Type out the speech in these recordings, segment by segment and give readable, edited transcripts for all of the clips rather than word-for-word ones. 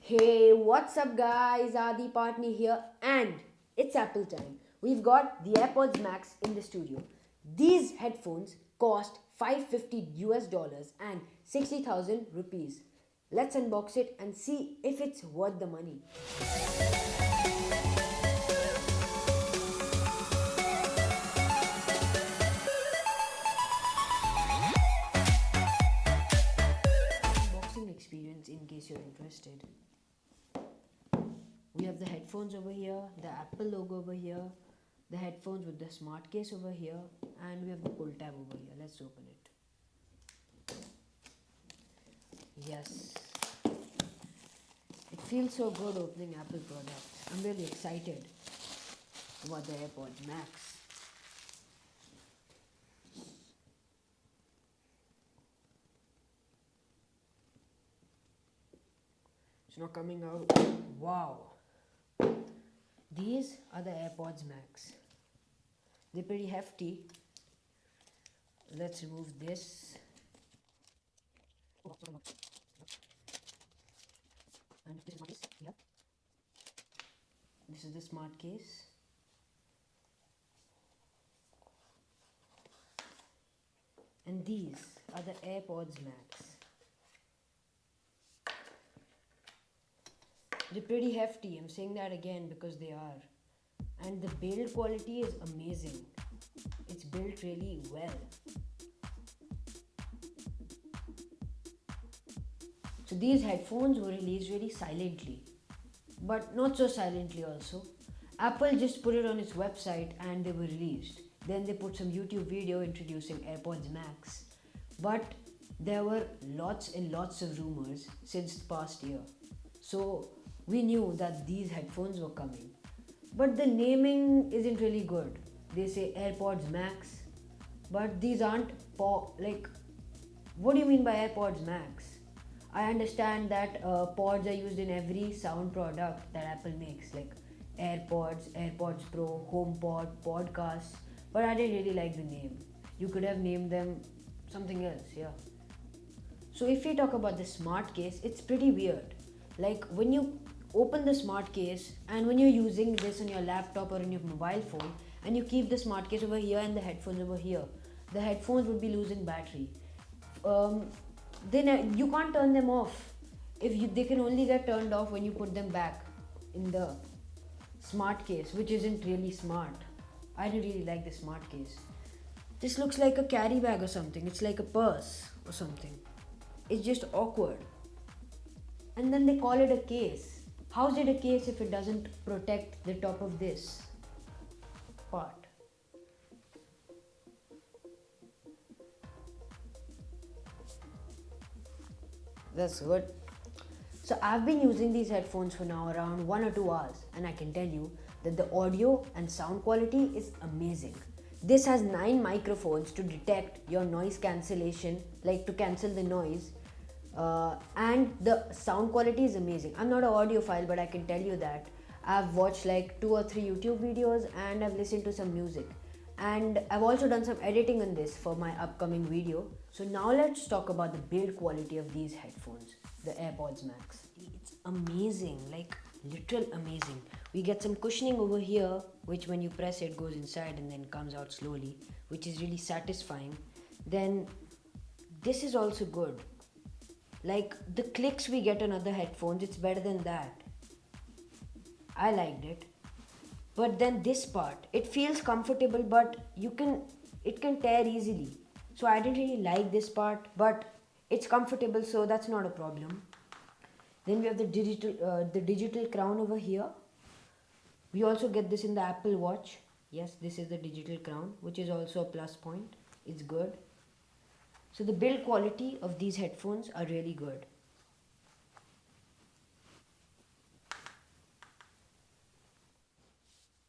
Hey, what's up, guys? Aadi Patni here, and it's Apple time. We've got the AirPods Max in the studio. These headphones cost 550 US dollars and 60,000 rupees. Let's unbox it and see if it's worth the money. Unboxing experience in case you're interested. We have the headphones over here, the Apple logo over here, the headphones with the smart case over here, and we have the pull tab over here. Let's open it. Yes, it feels so good opening Apple products. I'm really excited about the AirPods Max. It's not coming out. Wow. These are the AirPods Max. They're pretty hefty. Let's remove this. And this is my case. Yeah. This is the smart case. And these are the AirPods Max. They're pretty hefty. I'm saying that again because they are. And the build quality is amazing. It's built really well. So these headphones were released really silently, but not so silently also. Apple just put it on its website and they were released. Then they put some YouTube video introducing AirPods Max. But there were lots and lots of rumors since the past year. So we knew that these headphones were coming. But the naming isn't really good. They say AirPods Max, but these aren't like, what do you mean by AirPods Max? I understand that pods are used in every sound product that Apple makes, like AirPods, AirPods Pro, HomePod, Podcasts, but I didn't really like the name. You could have named them something else, yeah. So if we talk about the smart case, it's pretty weird. Like when you open the smart case and when you're using this on your laptop or on your mobile phone and you keep the smart case over here and the headphones over here, the headphones would be losing battery. Um, then you can't turn them off. They can only get turned off when you put them back in the smart case, which isn't really smart. I don't really like the smart case. This looks like a carry bag or something. It's like a purse or something. It's just awkward. And then they call it a case. How's it a case if it doesn't protect the top of this part? That's good. So I've been using these headphones for now around 1 or 2 hours, and I can tell you that the audio and sound quality is amazing. This has 9 microphones to detect your noise cancellation, like to cancel the noise, and the sound quality is amazing. I'm not an audiophile, but I can tell you that I've watched like 2 or 3 YouTube videos and I've listened to some music. And I've also done some editing on this for my upcoming video. So now let's talk about the build quality of these headphones, the AirPods Max. It's amazing, like literal amazing. We get some cushioning over here, which when you press it goes inside and then comes out slowly, which is really satisfying. Then this is also good. Like the clicks we get on other headphones, it's better than that. I liked it. But then this part, it feels comfortable, but it can tear easily. So I didn't really like this part, but it's comfortable, so that's not a problem. Then we have the digital crown over here. We also get this in the Apple Watch. Yes, this is the digital crown, which is also a plus point. It's good. So the build quality of these headphones are really good.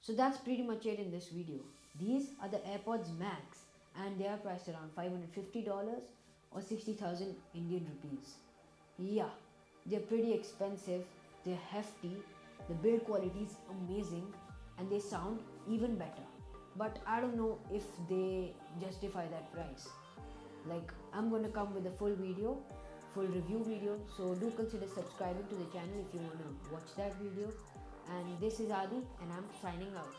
So that's pretty much it in this video. These are the AirPods Max and they are priced around $550 or 60,000 Indian rupees. Yeah, they're pretty expensive, they're hefty, the build quality is amazing and they sound even better. But I don't know if they justify that price. Like, I'm gonna come with a full video full review video. So do consider subscribing to the channel if you want to watch that video. And this is Aadi, and I'm signing out.